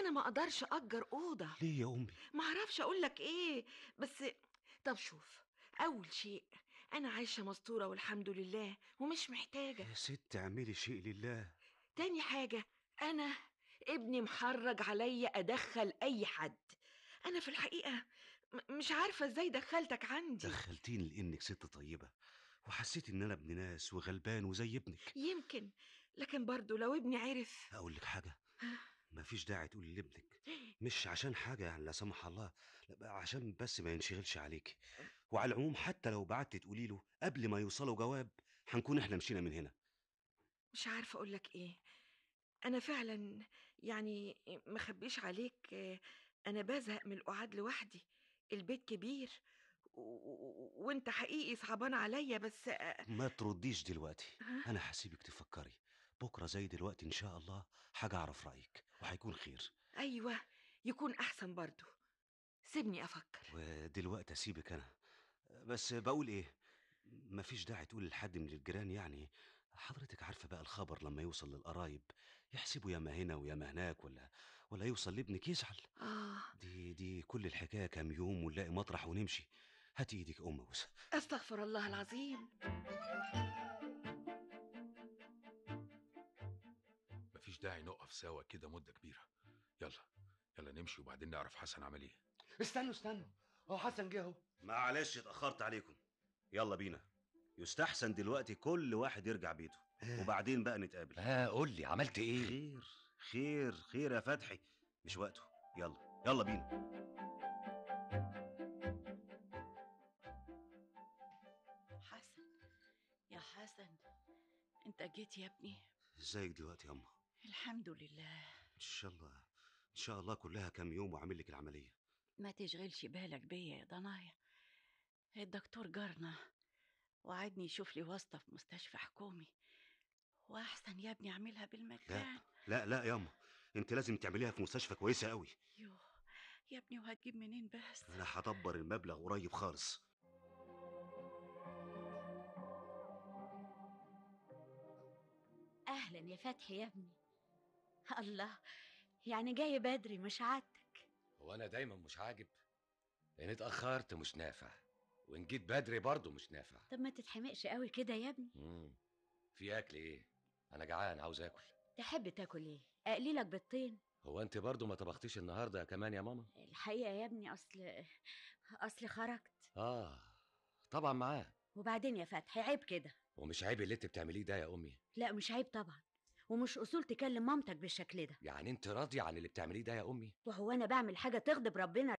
انا ما اقدرش اجر اوضه. ليه يا امي؟ ما اعرفش اقول لك ايه، بس طب شوف. اول شيء، انا عايشه مستوره والحمد لله ومش محتاجه. يا ست اعملي شيء لله. تاني حاجه، انا ابني محرج عليا ادخل اي حد. انا في الحقيقه مش عارفه ازاي دخلتك عندي. دخلتيني لانك ست طيبه، وحسيت ان انا ابن ناس وغلبان وزي ابنك. يمكن، لكن برضو لو ابني عرف. اقول لك حاجه، مفيش داعي تقولي لابنك. مش عشان حاجه يعني لا سمح الله، لا بقى عشان بس ما ينشغلش عليكي. وعلى العموم حتى لو بعت تقولي له قبل ما يوصلوا جواب، هنكون احنا مشينا من هنا. مش عارفه اقول لك ايه. انا فعلا يعني مخبيش عليك، انا بزهق من القعاد لوحدي. البيت كبير وانت حقيقي صعبان عليا، بس ما ترديش دلوقتي، انا هسيبك تفكري. بكره زي دلوقتي ان شاء الله حاجه اعرف رايك وهيكون خير. ايوه، يكون احسن برضو. سيبني افكر. ودلوقتي اسيبك انا، بس بقول ايه، مفيش داعي تقول لحد من الجيران يعني. حضرتك عارفه بقى الخبر لما يوصل للقرايب يحسبوا ياما هنا وياما هناك، ولا يوصل لابنك يزعل. اه، دي كل الحكايه كام يوم ونلاقي مطرح ونمشي. هاتي ايدك يا ام بوسه. استغفر الله العظيم. مفيش داعي نقف سوا كده مدة كبيرة. يلا، يلا نمشي وبعدين نعرف حسن عمل ايه. استنوا، هو حسن جه اهو. معلش اتاخرت عليكم. يلا بينا، يستحسن دلوقتي كل واحد يرجع بيته، وبعدين بقى نتقابل. قول لي عملت ايه؟ خير خير خير يا فتحي، مش وقته. يلا يلا بينا. حسن، يا حسن، انت جيت يا ابني. ازيك دلوقتي يا اما؟ الحمد لله. ان شاء الله، ان شاء الله كلها كام يوم واعمل لك العمليه. ما تشغلش بالك بيا يا ضنايا. الدكتور جارنا وعدني يشوف لي واسطة في مستشفى حكومي، واحسن يا ابني اعملها لا بالمجان. لا يا اما، انت لازم تعمليها في مستشفى كويسه قوي. يوه، يا ابني وهتجيب منين بس؟ انا هدبر المبلغ قريب خالص. أهلا يا فتحي يا ابني. الله، يعني جاي بدري مش عادتك. هو انا دايما مش عاجب؟ ان اتاخرت مش نافع، وان جيت بدري برضه مش نافع. طب ما تتحمقش قوي كده يا ابني. في اكل ايه؟ انا جعان عاوز اكل. تحب تاكل ايه؟ اقلي لك بيضتين. هو انت برضه ما طبختيش النهارده كمان يا ماما؟ الحقيقة يا ابني أصل خرجت. طبعا معاه. وبعدين يا فتحي عيب كده. ومش عيب اللي انت بتعمليه ده يا امي؟ لا مش عيب طبعا، ومش أصول تكلم مامتك بالشكل ده. يعني انت راضيه عن اللي بتعمليه ده يا امي؟ وهو أنا بعمل حاجة تغضب ربنا؟